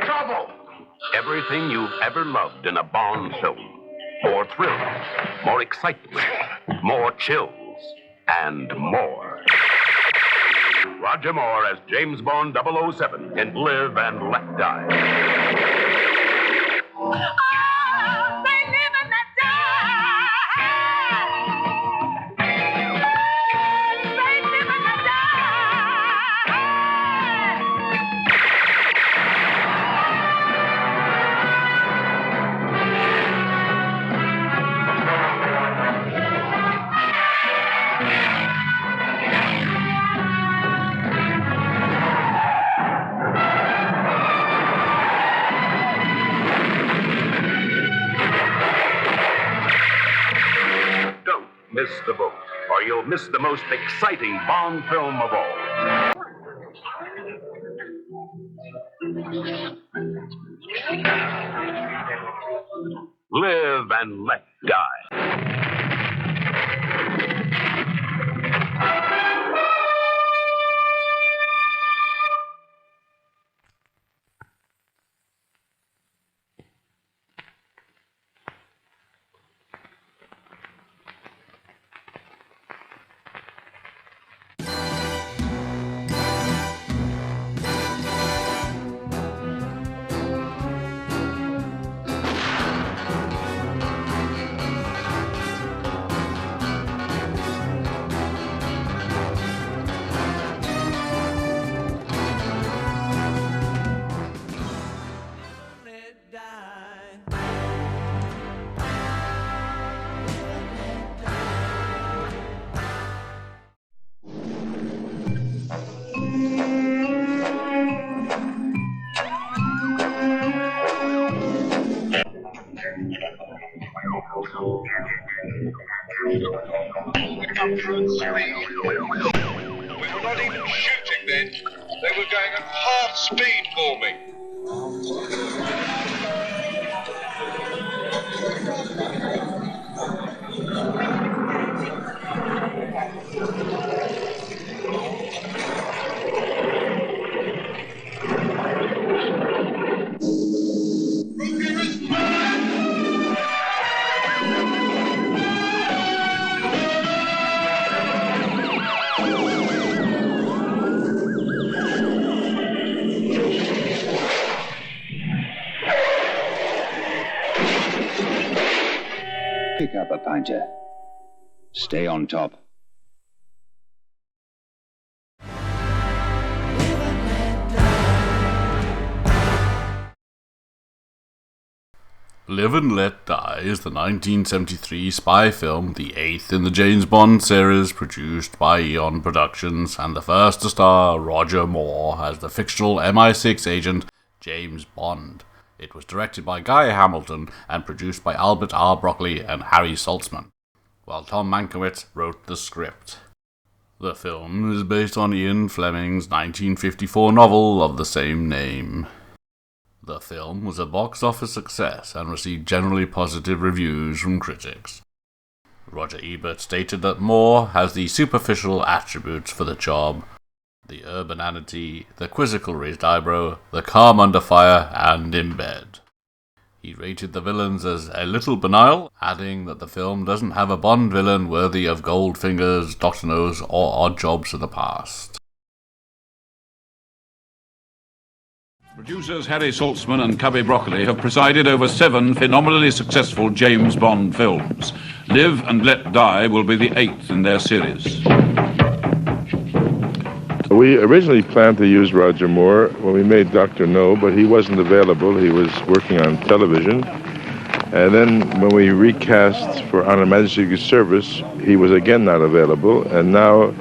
Trouble! Everything you've ever loved in a Bond film. More thrills, more excitement, more chills, and more. Roger Moore as James Bond 007 in Live and Let Die. Miss the boat, or you'll miss the most exciting Bond film of all. Live and Let Die. We were not even shooting then. They were going at half speed for me. Pick up a pinter. Stay on top. Live and Let Die is the 1973 spy film, the 8th in the James Bond series, produced by Eon Productions, and the first to star Roger Moore as the fictional MI6 agent James Bond. It was directed by Guy Hamilton and produced by Albert R. Broccoli and Harry Saltzman, while Tom Mankiewicz wrote the script. The film is based on Ian Fleming's 1954 novel of the same name. The film was a box office success and received generally positive reviews from critics. Roger Ebert stated that Moore has the superficial attributes for the job: the urbanity, the quizzical raised eyebrow, the calm under fire, and in bed. He rated the villains as a little banal, adding that the film doesn't have a Bond villain worthy of Goldfinger's, Dr. or Oddjobs of the past. Producers Harry Saltzman and Cubby Broccoli have presided over 7 phenomenally successful James Bond films. Live and Let Die will be the 8th in their series. We originally planned to use Roger Moore when we made Dr. No, but he wasn't available. He was working on television. And then when we recast for On Her Majesty's Service, he was again not available. And now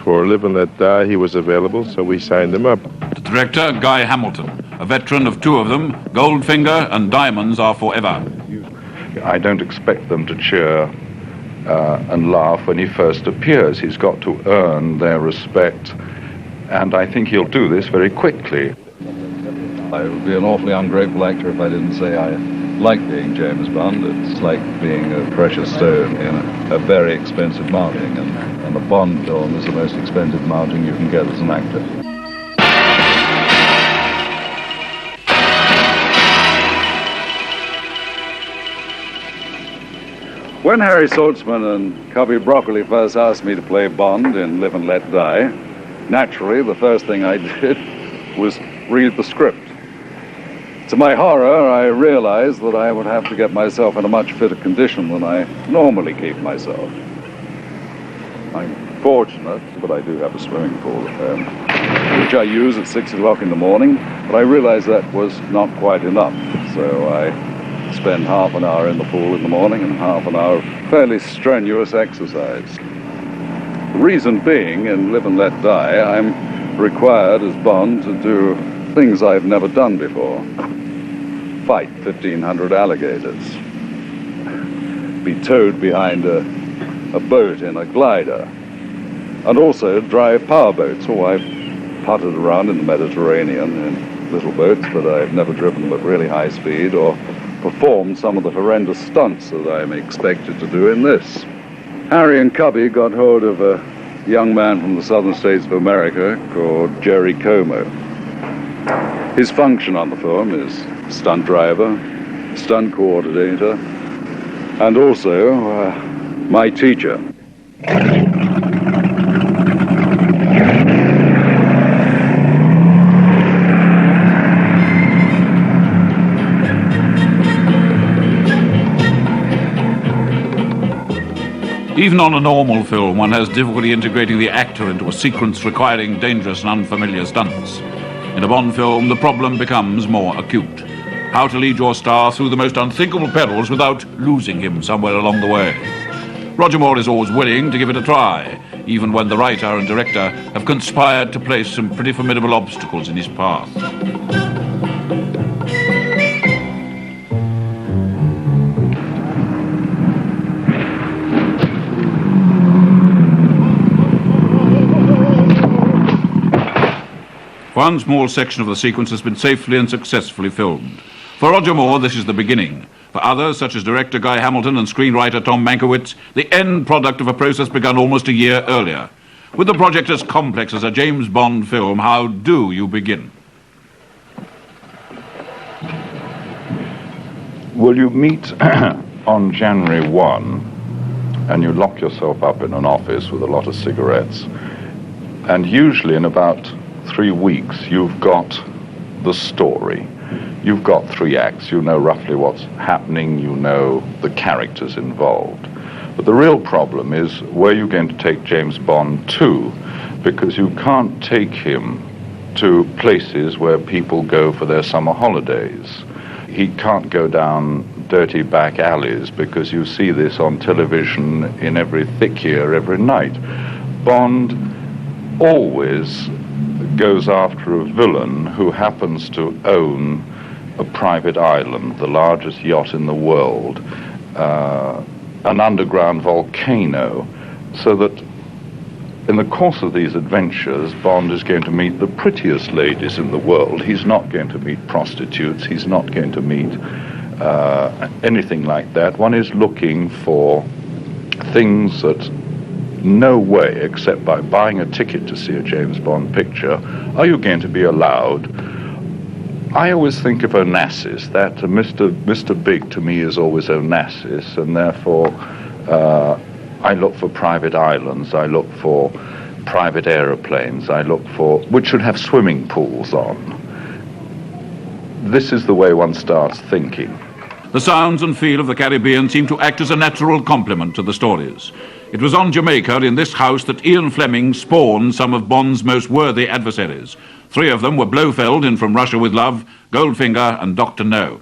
for Live and Let Die, he was available, so we signed him up. The director, Guy Hamilton, a veteran of 2 of them. Goldfinger and Diamonds are forever. I don't expect them to cheer and laugh when he first appears. He's got to earn their respect, and I think he'll do this very quickly. I would be an awfully ungrateful actor if I didn't say I like being James Bond. It's like being a precious stone in a very expensive mounting, and a Bond film is the most expensive mounting you can get as an actor. When Harry Saltzman and Cubby Broccoli first asked me to play Bond in Live and Let Die, naturally the first thing I did was read the script. To my horror, I realized that I would have to get myself in a much fitter condition than I normally keep myself. I'm fortunate, but I do have a swimming pool at home, which I use at 6 o'clock in the morning, but I realized that was not quite enough, so I spend half an hour in the pool in the morning and half an hour of fairly strenuous exercise. The reason being, in Live and Let Die, I'm required as Bond to do things I've never done before. Fight 1,500 alligators. Be towed behind a boat in a glider. And also drive powerboats. Oh, I've putted around in the Mediterranean in little boats, but I've never driven them at really high speed or performed some of the horrendous stunts that I'm expected to do in this. Harry and Cubby got hold of a young man from the southern states of America called Jerry Como. His function on the film is stunt driver, stunt coordinator, and also my teacher. Even on a normal film, one has difficulty integrating the actor into a sequence requiring dangerous and unfamiliar stunts. In a Bond film, the problem becomes more acute. How to lead your star through the most unthinkable perils without losing him somewhere along the way. Roger Moore is always willing to give it a try, even when the writer and director have conspired to place some pretty formidable obstacles in his path. One small section of the sequence has been safely and successfully filmed. For Roger Moore, this is the beginning. For others, such as director Guy Hamilton and screenwriter Tom Mankiewicz, the end product of a process begun almost a year earlier. With the project as complex as a James Bond film, how do you begin? Well, you meet on January 1, and you lock yourself up in an office with a lot of cigarettes. And usually in about 3 weeks, you've got the story. You've got 3 acts. You know roughly what's happening. You know the characters involved. But the real problem is where you're going to take James Bond to, because you can't take him to places where people go for their summer holidays. He can't go down dirty back alleys, because you see this on television in every thick year, every night. Bond always goes after a villain who happens to own a private island, the largest yacht in the world, an underground volcano, so that in the course of these adventures, Bond is going to meet the prettiest ladies in the world. He's not going to meet prostitutes. He's not going to meet anything like that. One is looking for things that no way, except by buying a ticket to see a James Bond picture, are you going to be allowed. I always think of Onassis, that Mr. Big to me is always Onassis, and therefore I look for private islands, I look for private aeroplanes, I look for, which should have swimming pools on. This is the way one starts thinking. The sounds and feel of the Caribbean seem to act as a natural complement to the stories. It was on Jamaica, in this house, that Ian Fleming spawned some of Bond's most worthy adversaries. 3 of them were Blofeld in From Russia with Love, Goldfinger and Dr. No.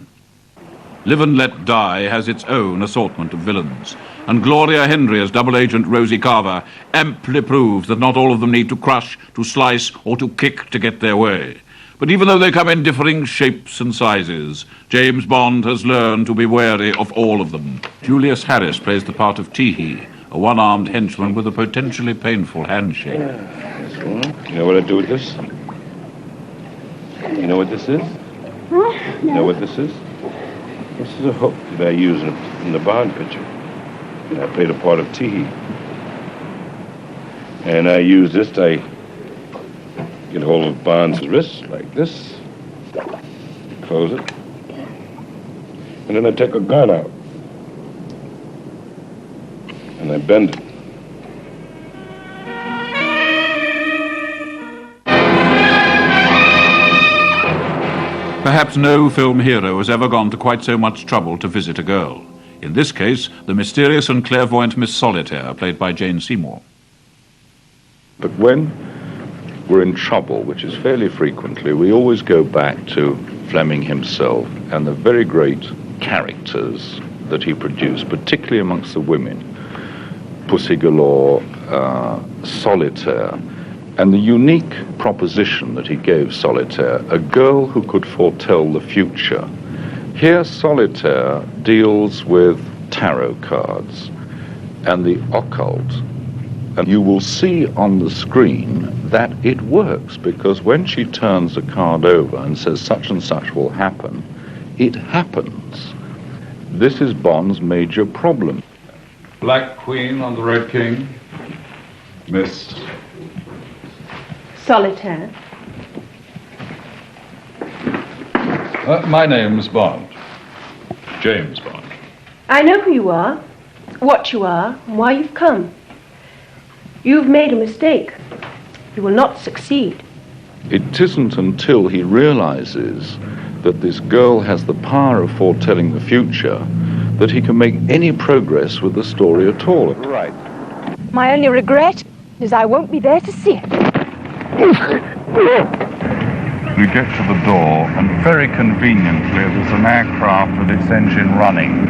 Live and Let Die has its own assortment of villains, and Gloria Hendry as double agent Rosie Carver amply proves that not all of them need to crush, to slice or to kick to get their way. But even though they come in differing shapes and sizes, James Bond has learned to be wary of all of them. Julius Harris plays the part of Teehee, a one-armed henchman with a potentially painful handshake. You know what I do with this? You know what this is? You know what this is? This is a hook that I use in the Bond picture. I played a part of Teehee. And I use this to get hold of Bond's wrist like this. Close it. And then I take a gun out. And I bend it. Perhaps no film hero has ever gone to quite so much trouble to visit a girl. In this case, the mysterious and clairvoyant Miss Solitaire, played by Jane Seymour. But when we're in trouble, which is fairly frequently, we always go back to Fleming himself and the very great characters that he produced, particularly amongst the women. Pussy Galore, Solitaire, and the unique proposition that he gave Solitaire, a girl who could foretell the future. Here Solitaire deals with tarot cards and the occult. And you will see on the screen that it works, because when she turns a card over and says such and such will happen, it happens. This is Bond's major problem. Black Queen on the Red King. Miss. Solitaire. My name's Bond. James Bond. I know who you are, what you are, and why you've come. You've made a mistake. You will not succeed. It isn't until he realizes that this girl has the power of foretelling the future that he can make any progress with the story at all. Right. My only regret is I won't be there to see it. We get to the door, and very conveniently there's an aircraft with its engine running.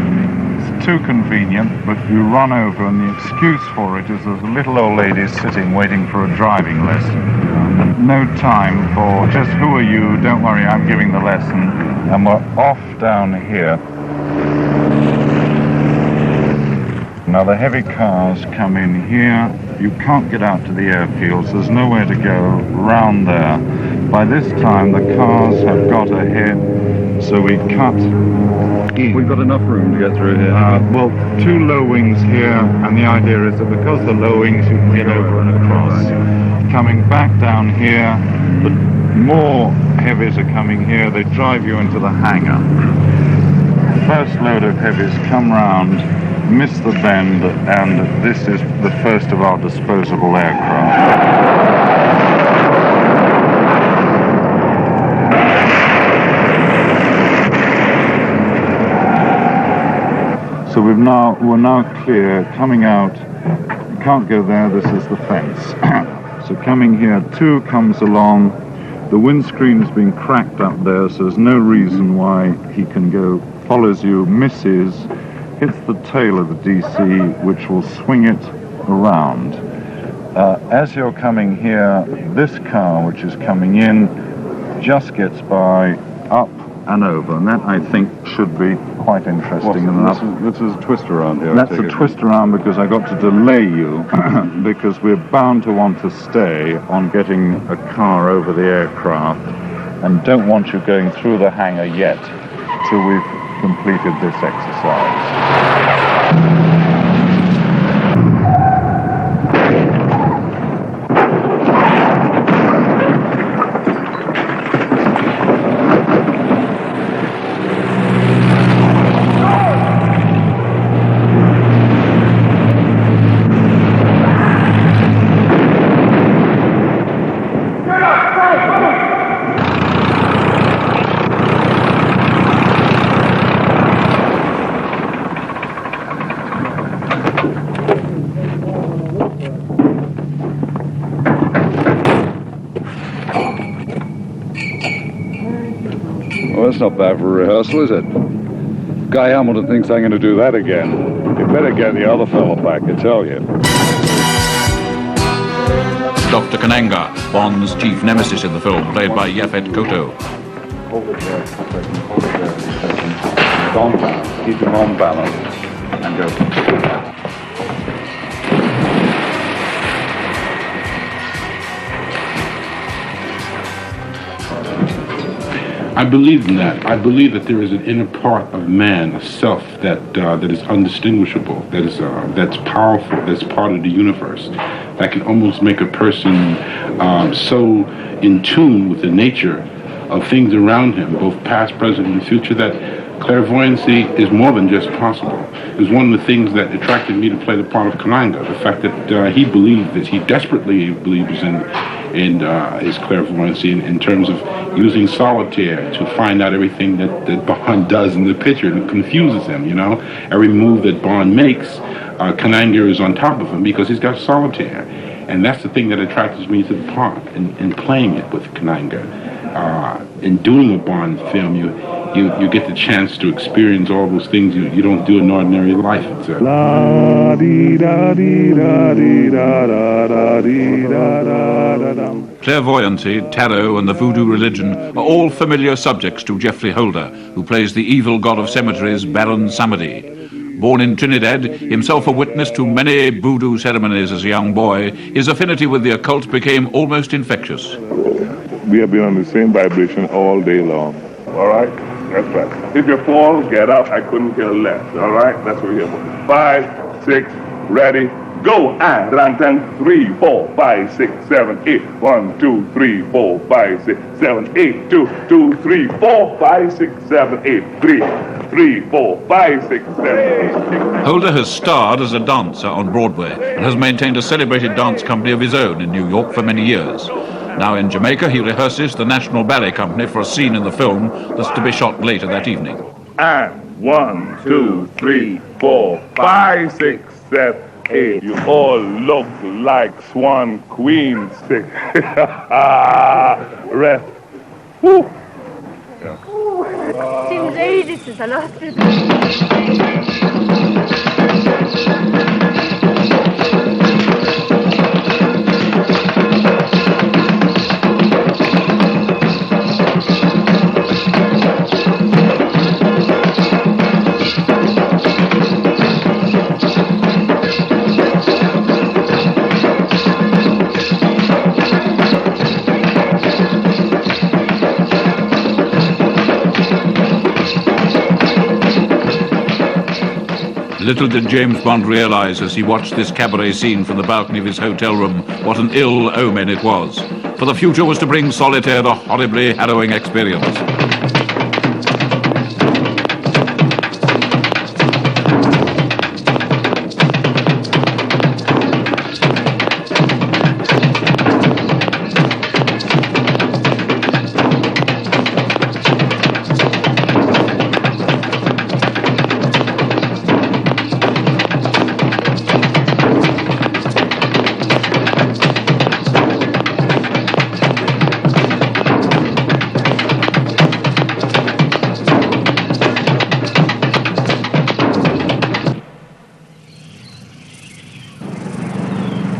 It's too convenient, but you run over, and the excuse for it is there's a little old lady sitting waiting for a driving lesson. No time for just who are you, don't worry, I'm giving the lesson. And we're off down here. Now the heavy cars come in here. You can't get out to the airfields. There's nowhere to go round there. By this time the cars have got ahead, so we cut in. We've got enough room to get through here. Well, two low wings here, and the idea is that because the low wings you can get over and across. Coming back down here, the more heavies are coming here, they drive you into the hangar. First load of heavies come round, miss the bend, and this is the first of our disposable aircraft. So we're now clear, coming out. You can't go there, this is the fence. So coming here, two comes along. The windscreen's been cracked up there, so there's no reason why he can go. Follows you, misses, hits the tail of the DC, which will swing it around. As you're coming here, this car, which is coming in, just gets by, up and over, and that, I think, should be quite interesting enough. This is a twist around here. That's a twist around because I got to delay you, because we're bound to want to stay on getting a car over the aircraft, and don't want you going through the hangar yet till we've completed this exercise. Well, that's not bad for a rehearsal, is it? Guy Hamilton thinks I'm going to do that again. You better get the other fellow back, I tell you. Dr. Kananga, Bond's chief nemesis in the film, played by Yaphet Kotto. Hold it there, hold it there. It's on balance. Keep him on balance and go. I believe in that. I believe that there is an inner part of man, a self that that is undistinguishable, that's powerful, that's part of the universe, that can almost make a person so in tune with the nature of things around him, both past, present, and future, that clairvoyancy is more than just possible. It was one of the things that attracted me to play the part of Kananga, the fact that he believed that he desperately believes in his clairvoyancy in terms of using solitaire to find out everything that Bond does in the picture. It confuses him, you know. Every move that Bond makes, Kananga is on top of him because he's got solitaire. And that's the thing that attracts me to the part, in playing it with Kananga. In doing a Bond film, you get the chance to experience all those things you don't do in ordinary life. Clairvoyancy, tarot, and the voodoo religion are all familiar subjects to Geoffrey Holder, who plays the evil god of cemeteries, Baron Samedi. Born in Trinidad, himself a witness to many voodoo ceremonies as a young boy, his affinity with the occult became almost infectious. We have been on the same vibration all day long. All right? That's right. If you fall, get up. I couldn't care less. All right? That's what we're here for. 5, 6, ready, go. And run 10, 3, 4, 5, 6, 7, 8. 1, 2, 3, 4, 5, 6, 7, 8. 2, 2, 3, 4, 5, 6, 7, 8. 3, 4, 5, 6, 7, 8. Holder has starred as a dancer on Broadway and has maintained a celebrated dance company of his own in New York for many years. Now in Jamaica, he rehearses the National Ballet Company for a scene in the film that's to be shot later that evening. And 1, 2, 3, 4, 5, 6, 7, 8. You all look like Swan Queen 6. Rest. Woo. Seems ages since I last did. Little did James Bond realize as he watched this cabaret scene from the balcony of his hotel room what an ill omen it was. For the future was to bring Solitaire a horribly harrowing experience.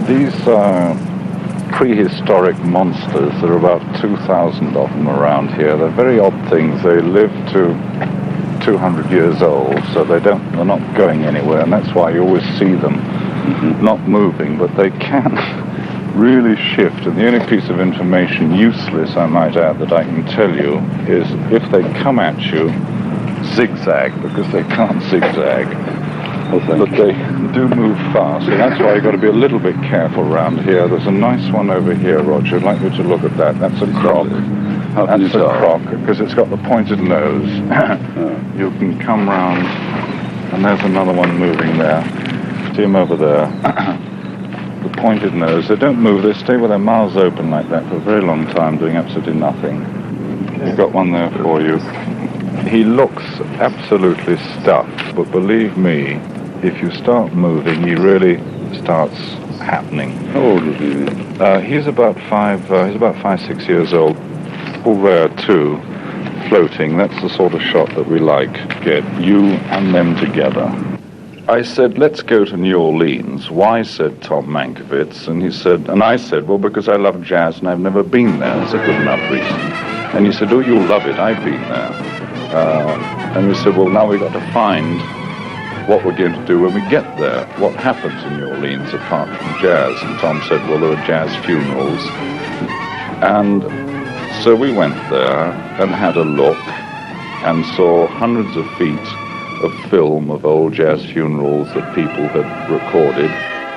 These prehistoric monsters, there are about 2,000 of them around here. They're very odd things. They live to 200 years old, so they're not going anywhere, and that's why you always see them not moving, but they can really shift. And the only piece of information, useless I might add, that I can tell you is if they come at you, zigzag, because they can't zigzag. But they do move fast, and that's why you've got to be a little bit careful around here. There's a nice one over here, Roger. I'd like you to look at that. That's a croc. That's a croc, because it's got the pointed nose. You can come round, and there's another one moving there. See him over there. The pointed nose. They don't move. They stay with their mouths open like that for a very long time, doing absolutely nothing. You've got one there for you. He looks absolutely stuffed, but believe me, if you start moving, he really starts happening. How old is he? He's about 5, 6 years old. All there too, floating. That's the sort of shot that we like. Get you and them together. I said, let's go to New Orleans. Why, said Tom Mankiewicz, and I said, well, because I love jazz and I've never been there. That's a good enough reason. And he said, oh, you'll love it. I've been there. And we said, well, now we've got to find what we're going to do when we get there. What happens in New Orleans apart from jazz? And Tom said, well, there are jazz funerals. And So we went there and had a look and saw hundreds of feet of film of old jazz funerals that people had recorded.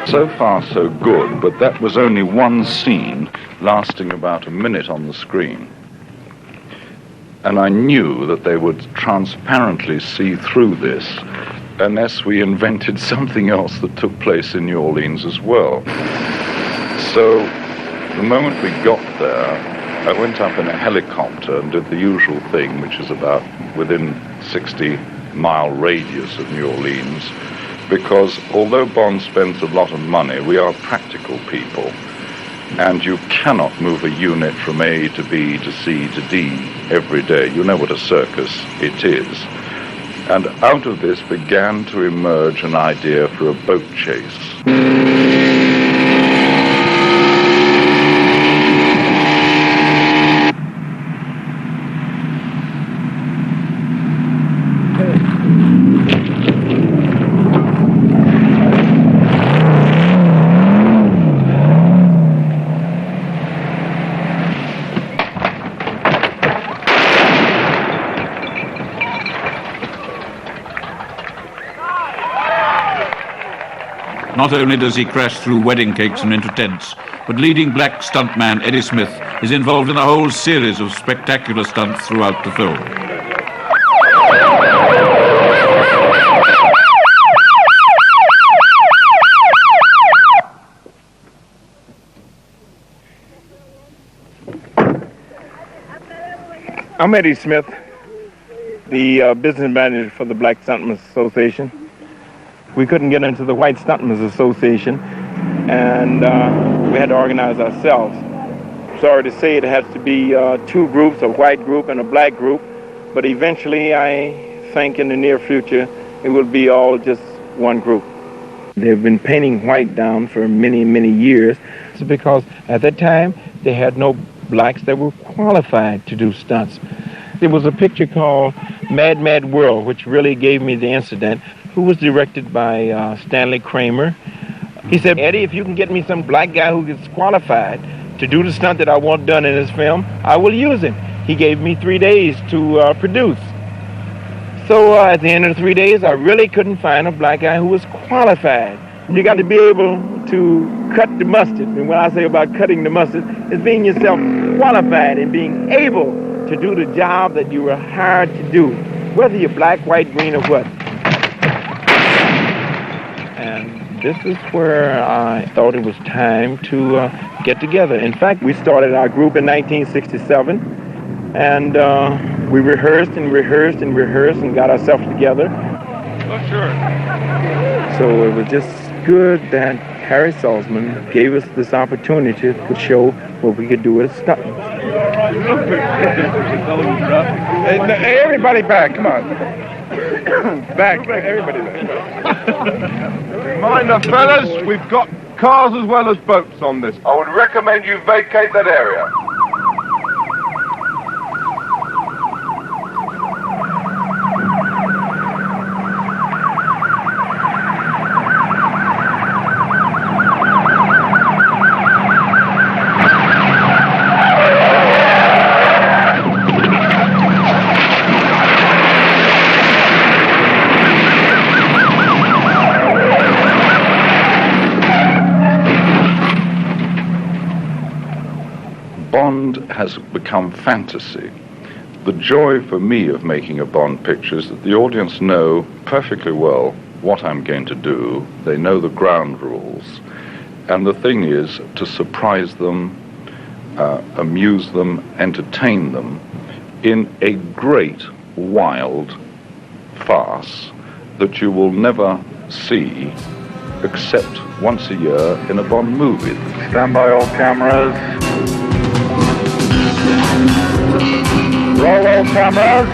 So far, so good, but that was only one scene lasting about a minute on the screen. And I knew that they would transparently see through this unless we invented something else that took place in New Orleans as well. So the moment we got there, I went up in a helicopter and did the usual thing, which is about within 60-mile radius of New Orleans, because although Bond spends a lot of money, we are practical people, and you cannot move a unit from A to B to C to D every day. You know what a circus it is. And out of this began to emerge an idea for a boat chase. Not only does he crash through wedding cakes and into tents, but leading black stuntman Eddie Smith is involved in a whole series of spectacular stunts throughout the film. I'm Eddie Smith, the business manager for the Black Stuntmen's Association. We couldn't get into the White Stuntmen's Association, and we had to organize ourselves. Sorry to say it has to be two groups, a white group and a black group, but eventually I think in the near future it will be all just one group. They've been painting white down for many, many years. It's because at that time they had no blacks that were qualified to do stunts. There was a picture called Mad, Mad World, which really gave me the incident, who was directed by Stanley Kramer. He said, Eddie, if you can get me some black guy who is qualified to do the stunt that I want done in this film, I will use him. He gave me 3 days to produce. So at the end of the 3 days, I really couldn't find a black guy who was qualified. You got to be able to cut the mustard. And when I say about cutting the mustard, it's being yourself qualified and being able to do the job that you were hired to do, whether you're black, white, green, or what. And this is where I thought it was time to get together. In fact, we started our group in 1967, and we rehearsed and rehearsed and rehearsed and got ourselves together. Oh, sure. So it was just good that Harry Salzman gave us this opportunity to show what we could do as stuntmen. Hey, everybody back, come on. Back, everybody back. Mind the fellas, we've got cars as well as boats on this. I would recommend you vacate that area. Bond has become fantasy. The joy for me of making a Bond picture is that the audience know perfectly well what I'm going to do. They know the ground rules. And the thing is to surprise them, amuse them, entertain them in a great, wild farce that you will never see except once a year in a Bond movie. Stand by all cameras. Roll all cameras.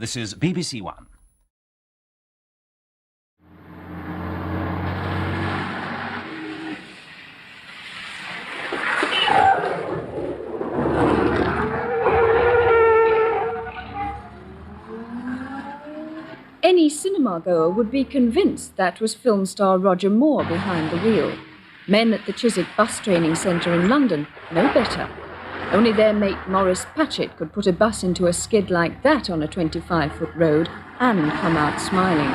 This is BBC One. Any cinema-goer would be convinced that was film star Roger Moore behind the wheel. Men at the Chiswick Bus Training Centre in London know better. Only their mate Maurice Patchett could put a bus into a skid like that on a 25-foot road and come out smiling.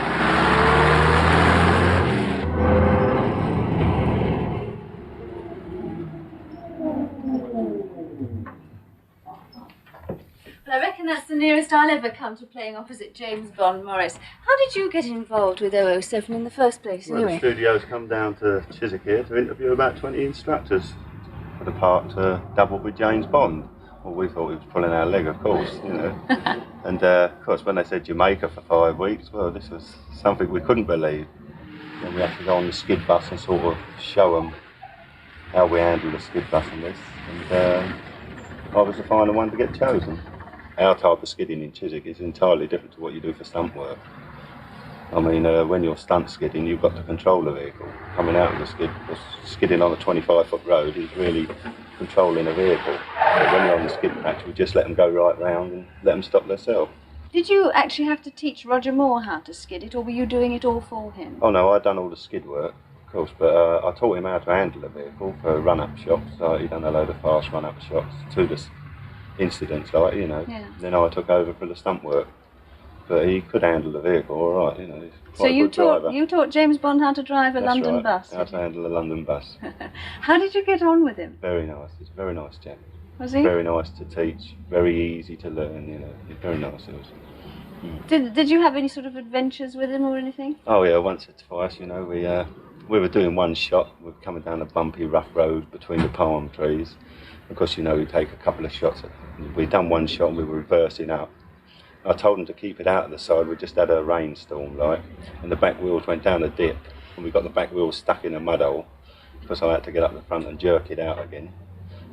I reckon that's the nearest I'll ever come to playing opposite James Bond, Morris. How did you get involved with 007 in the first place, Well, anyway? the studio's come down to Chiswick here to interview about 20 instructors for the part to double with James Bond. Well, we thought he was pulling our leg, of course, you know. And, of course, when they said Jamaica for 5 weeks, well, this was something we couldn't believe. Then we had to go on the skid bus and sort of show them how we handle the skid bus and this. And I was the final one to get chosen. Our type of skidding in Chiswick is entirely different to what you do for stunt work. I mean, when you're stunt skidding, you've got to control the vehicle. Coming out of the skid, because skidding on a 25-foot road is really controlling a vehicle. But when you're on the skid patch, we just let them go right round and let them stop themselves. Did you actually have to teach Roger Moore how to skid it, or were you doing it all for him? Oh no, I'd done all the skid work, of course, but I taught him how to handle the vehicle for run-up shots. He'd done a load of fast run-up shots to the incidents, like, you know. Yeah. Then I took over for the stunt work. But he could handle the vehicle all right, you know. He's quite So a good driver. you taught James Bond how to drive a That's London right, bus? how to handle a London bus. How did you get on with him? Very nice. He's a very nice chap. Was he? Very nice to teach, very easy to learn, you know. He's very nice. He was. Did you have any sort of adventures with him or anything? Oh yeah, once or twice, you know. We were doing one shot. We were coming down a bumpy, rough road between the palm trees. Of course, you know, we take a couple of shots. We'd done one shot and we were reversing up. I told them to keep it out of the side. We just had a rainstorm, like, and the back wheels went down a dip, and we got the back wheels stuck in a mud hole. Because I had to get up the front and jerk it out again.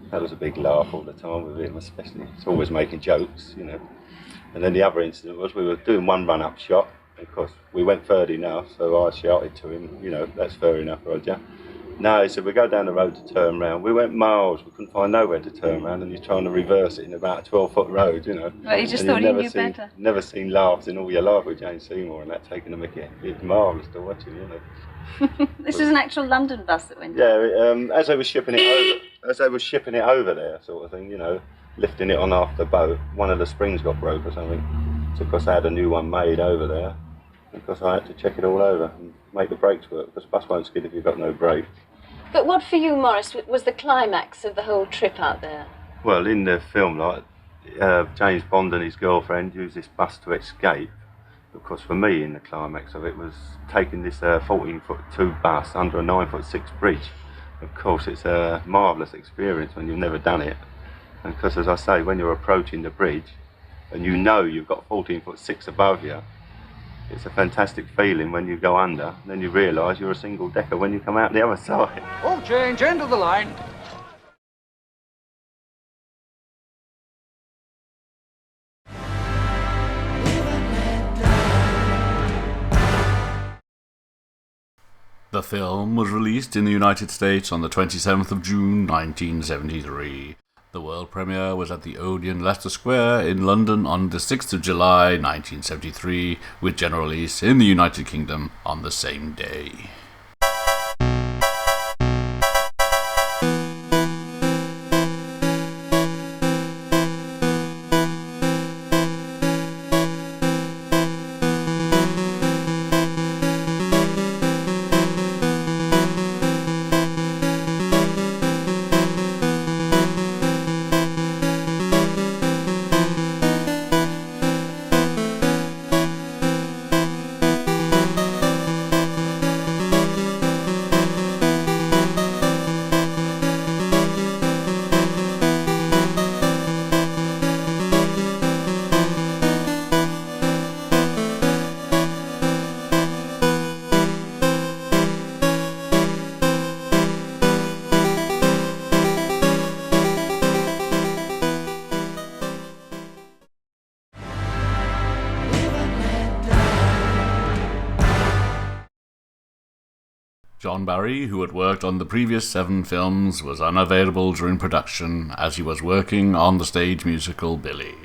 That was a big laugh all the time with him, especially. It's always making jokes, you know. And then the other incident was we were doing one run-up shot. Of course, we went third enough, so I shouted to him, you know, that's fair enough, Roger. No, he said, we go down the road to turn round. We went miles, we couldn't find nowhere to turn round, and he's trying to reverse it in about a 12-foot road, you know. Well, you just And thought he you've knew better. Never seen laughs in all your life with James Seymour and that taking a mickey. It's marvellous to watch him, you know. This is an actual London bus that went Yeah, as they were shipping it over there, sort of thing, you know, lifting it on off the boat, one of the springs got broke or something. So, of course, I had a new one made over there. Of course, I had to check it all over and make the brakes work, because the bus won't skid if you've got no brakes. But what for you, Morris, was the climax of the whole trip out there? Well, in the film, like, James Bond and his girlfriend used this bus to escape. Of course, for me, in the climax of it was taking this 14-foot-2 bus under a 9-foot-6 bridge. Of course, it's a marvellous experience when you've never done it. And because, as I say, when you're approaching the bridge and you know you've got 14-foot-6 above you, it's a fantastic feeling when you go under, and then you realise you're a single decker when you come out the other side. Oh, change, end of the line. The film was released in the United States on the 27th of June 1973. The world premiere was at the Odeon Leicester Square in London on the 6th of July 1973, with general release in the United Kingdom on the same day. John Barry, who had worked on the previous 7 films, was unavailable during production as he was working on the stage musical Billy.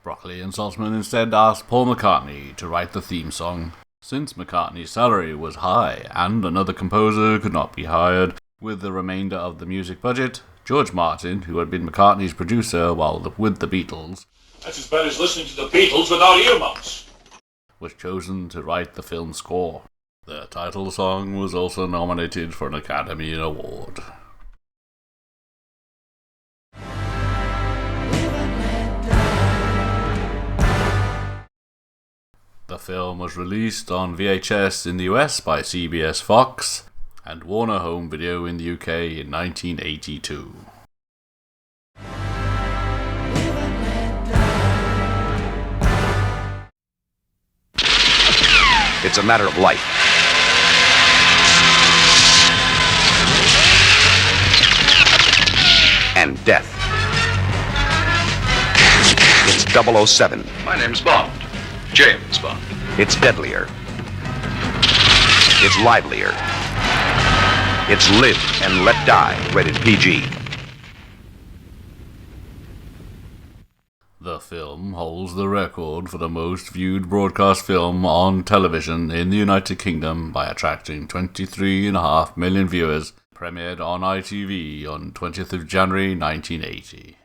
Broccoli and Saltzman instead asked Paul McCartney to write the theme song. Since McCartney's salary was high and another composer could not be hired, with the remainder of the music budget, George Martin, who had been McCartney's producer with the Beatles, that's as bad as listening to the Beatles without earmuffs, was chosen to write the film's score. The title song was also nominated for an Academy Award. The film was released on VHS in the US by CBS Fox and Warner Home Video in the UK in 1982. It's a matter of life and death. It's 007. My name's Bond. James Bond. It's deadlier. It's livelier. It's Live and Let Die, rated PG. The film holds the record for the most viewed broadcast film on television in the United Kingdom by attracting 23.5 million viewers, premiered on ITV on 20th of January 1980.